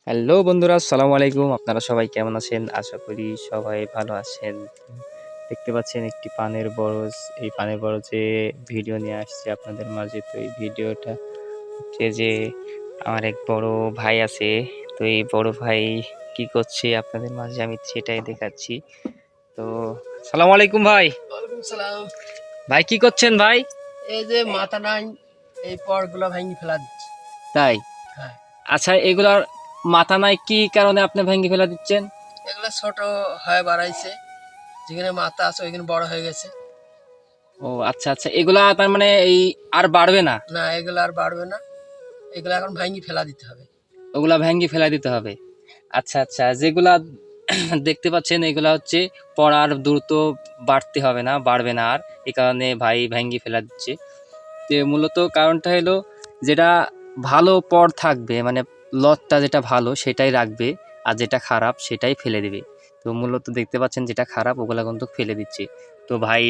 Hello বন্ধুরা, আসসালামু আলাইকুম। আপনারা সবাই কেমন আছেন? আশা করি সবাই ভালো আছেন। দেখতে পাচ্ছেন একটি পানের বরজ। এই পানের বরজে ভিডিও নিয়ে আসছি আপনাদের মাঝে। তো এই ভিডিওটা হচ্ছে যে আমার এক বড় ভাই আছে। তো এই বড় ভাই কি করছে আপনাদের মাঝে আমি সেটাই দেখাচ্ছি। তো আসসালামু আলাইকুম ভাই। ওয়ালাইকুম সালাম। ভাই কি করছেন ভাই? এই যে মাথা নাই, এই পরগুলো ভেঙে ফেলা দিচ্ছি। তাই? হ্যাঁ, আচ্ছা, এগুলার মাথা নাই কি কারণে আপনি ভেঙে ফেলা দিচ্ছেন? এগুলো ছোট হয়ে বাড়াইছে, যেখানে মাথা আছে ওইখানে বড় হয়ে গেছে। ও আচ্ছা আচ্ছা, এগুলা তার মানে এই আর বাড়বে না? না, এগুলো আর বাড়বে না, এগুলো এখন ভেঙে ফেলা দিতে হবে। ওগুলা ভেঙে ফেলা দিতে হবে। আচ্ছা আচ্ছা, যেগুলা দেখতে পাচ্ছেন এগুলা হচ্ছে পড়ার দ্রুত বাড়তে হবে না, বাড়বে না আর, এই কারণে ভাই ভেঙে ফেলা দিচ্ছে। যে মূলত কারণটা হলো যেটা ভালো পর থাকবে, মানে লতটা যেটা ভালো সেটাই রাখবে, আর যেটা খারাপ সেটাই ফেলে দেবে। তো মূলত দেখতে পাচ্ছেন যেটা খারাপ ওগুলা কিন্তু ফেলে দিচ্ছে। তো ভাই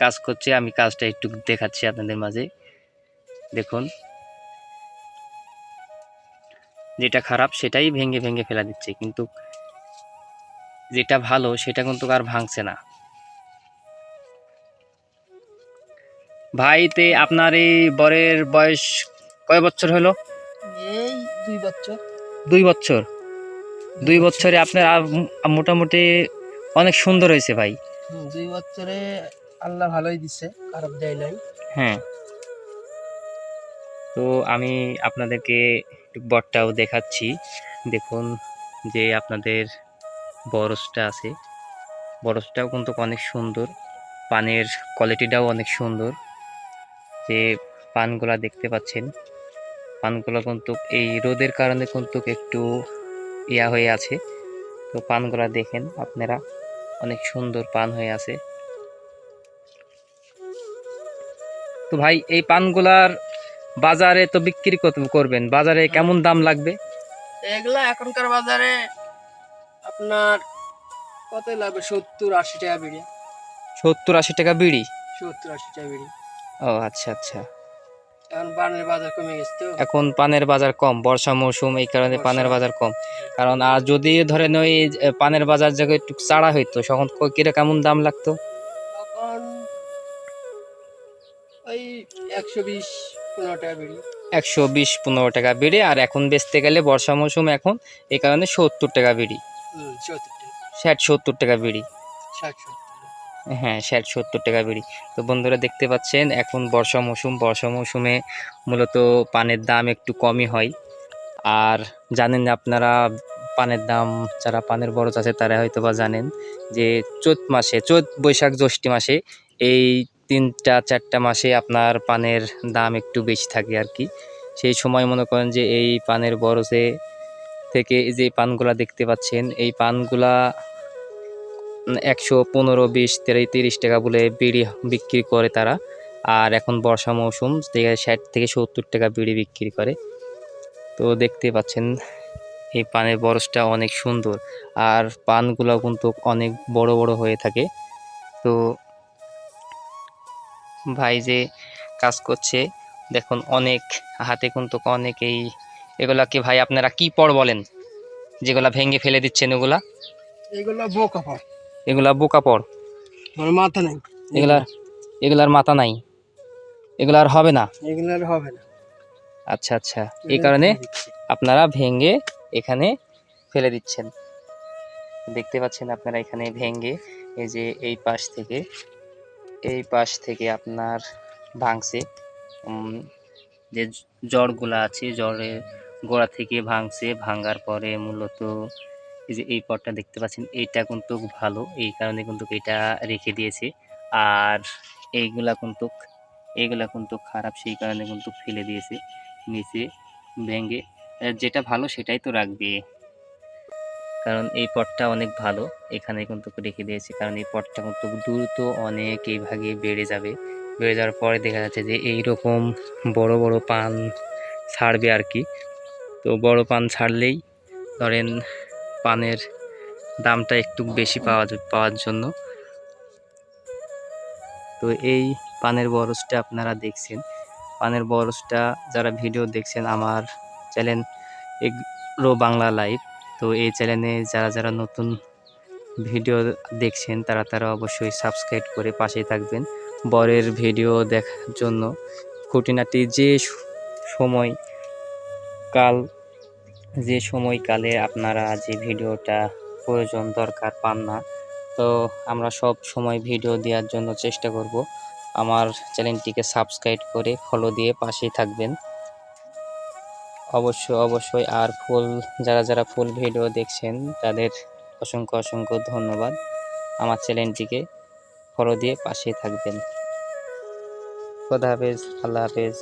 কাজ করছে, আমি কাজটা একটু দেখাচ্ছি আপনাদের মাঝে। দেখুন, যেটা খারাপ সেটাই ভেঙে ভেঙে ফেলা দিচ্ছে, কিন্তু যেটা ভালো সেটা কিন্তু আর ভাঙছে না। ভাই তে আপনার এই বরের বয়স কয় বছর হলো? এই 2 বছর। 2 বছর? 2 বছরে আপনার মোটামুটি অনেক সুন্দর হয়েছে ভাই। 2 বছরে আল্লাহ ভালোই দিছে, খারাপ দেয় নাই। হ্যাঁ, তো আমি আপনাদেরকে একটু বরটাও দেখাচ্ছি। দেখুন, যে আপনাদের বরসটা আছে, বরসটাও কিন্তু অনেক সুন্দর, পানের কোয়ালিটিটাও অনেক সুন্দর। যে পানগুলা দেখতে পাচ্ছেন, পানগুলো কিন্তু এই রোদের কারণে কিন্তু একটু ইয়া হয়ে আছে। তো পানগুলা দেখেন আপনারা, অনেক সুন্দর পান হয়ে আছে। তো ভাই এই পানগুলার বাজারে তো বিক্রি করবেন, বাজারে কেমন দাম লাগবে? এগুলা এখনকার বাজারে আপনার কত লাগবে? 70-80 টাকা বিড়ি। 70-80 টাকা বিড়ি? 70-80 টাকা বিড়ি। ও আচ্ছা আচ্ছা। এখন পানের বাজার কমে গেছে তো। এখন পানের বাজার কম, বর্ষা মৌসুম, এই কারণে পানের বর্ষা। বাজার কম। কারণ আর যদি ধরেন ওই পানের বাজার জায়গায় একটু চাড়া হইতো তখন কিরা কেমন দাম লাগতো? তখন ওই 120-15 টাকা বিড়ি। 120-15 টাকা বিড়ি, আর এখন বেচতে গেলে বর্ষা মৌসুম এখন, এই কারণে 70 টাকা বিড়ি। 70 টাকা। 60-70 টাকা বিড়ি। 60-70। হ্যাঁ, 60-70 টাকা বিড়ি। তো বন্ধুরা দেখতে পাচ্ছেন এখন বর্ষা মৌসুম, বর্ষা মৌসুমে মূলত পানের দাম একটু কমই হয়। আর জানেন আপনারা পানের দাম, যারা পানের বরজ আছে তারা হয়তো বা জানেন যে চৈত মাসে, চৈত বৈশাখ জ্যৈষ্ঠ মাসে, এই 3-4টা মাসে আপনার পানের দাম একটু বেশি থাকে আর কি। সেই সময় মনে করেন যে এই পানের বরজে থেকে এই যে পানগুলা দেখতে পাচ্ছেন, এই পানগুলা 115-20-30 টাকা বলে বিড়ি বিক্রি করে তারা। আর এখন বর্ষা মৌসুম, 60-70 টাকা বিড়ি বিক্রি করে। তো দেখতে পাচ্ছেন এই পানের বরজটা অনেক সুন্দর, আর পানগুলো কিন্তু অনেক বড় বড় হয়ে থাকে। তো ভাই যে কাজ করছে দেখুন, অনেক হাতে কিন্তু অনেক এই, এগুলা কি ভাই আপনারা কি পর বলেন যেগুলা ভেঙে ফেলে দিচ্ছেন? ওগুলা, এগুলো বোকা পায়, এগুলা বোকা পর? মানে মাথা নাই এগুলার, এগুলো। এগুলার মাথা নাই, এগুলা আর হবে না? এগুলোর হবে না, আচ্ছা আচ্ছা, এই এগুলো কারণে ফেলে দিচ্ছে। আপনারা ভেঙে এখানে ফেলে দিচ্ছেন। দেখতে পাচ্ছেন আপনারা এখানে ভেঙে, এই যে এই পাশ থেকে, এই পাশ থেকে আপনার ভাঙছে। যে জড়গুলা আছে, জড়ের গোড়া থেকে ভাঙছে, ভাঙার পরে মূলত এই যে এই পটটা দেখতে পাচ্ছেন, এইটা কিন্তু ভালো, এই কারণে কিন্তু এটা রেখে দিয়েছে। আর এইগুলা কিন্তু, এইগুলা কিন্তু খারাপ, সেই কারণে কিন্তু ফেলে দিয়েছে নিচে ভেঙে। যেটা ভালো সেটাই তো রাখবে, কারণ এই পটটা অনেক ভালো, এখানে কিন্তু রেখে দিয়েছে, কারণ এই পটটা কিন্তু দ্রুত অনেক এই ভাগে বেড়ে যাবে। বেড়ে যাওয়ার পরে দেখা যাচ্ছে যে এইরকম বড় বড় পান ছাড়বে আর কি। তো বড় পান ছাড়লেই ধরেন পানের দামটা একটু বেশি পাওয়ার জন্য। তো এই পানের বরজটা আপনারা দেখছেন, পানের বরজটা যারা ভিডিও দেখছেন আমার চ্যানেল রো বাংলা লাইভ। তো এই চ্যানেলে যারা যারা নতুন ভিডিও দেখছেন তারা তারা অবশ্যই সাবস্ক্রাইব করে পাশেই থাকবেন। বরের ভিডিও দেখার জন্য খুঁটিনাটি যে সময়কালে আপনারা যে ভিডিওটা প্রয়োজন দরকার পান না, তো আমরা সব সময় ভিডিও দেওয়ার জন্য চেষ্টা করব। আমার চ্যানেলটিকে সাবস্ক্রাইব করে ফলো দিয়ে পাশেই থাকবেন অবশ্যই। আর যারা যারা ফুল ভিডিও দেখছেন তাদের অসংখ্য ধন্যবাদ। আমার চ্যানেলটিকে ফলো দিয়ে পাশেই থাকবেন। খোদা হাফেজ, আল্লাহ হাফেজ।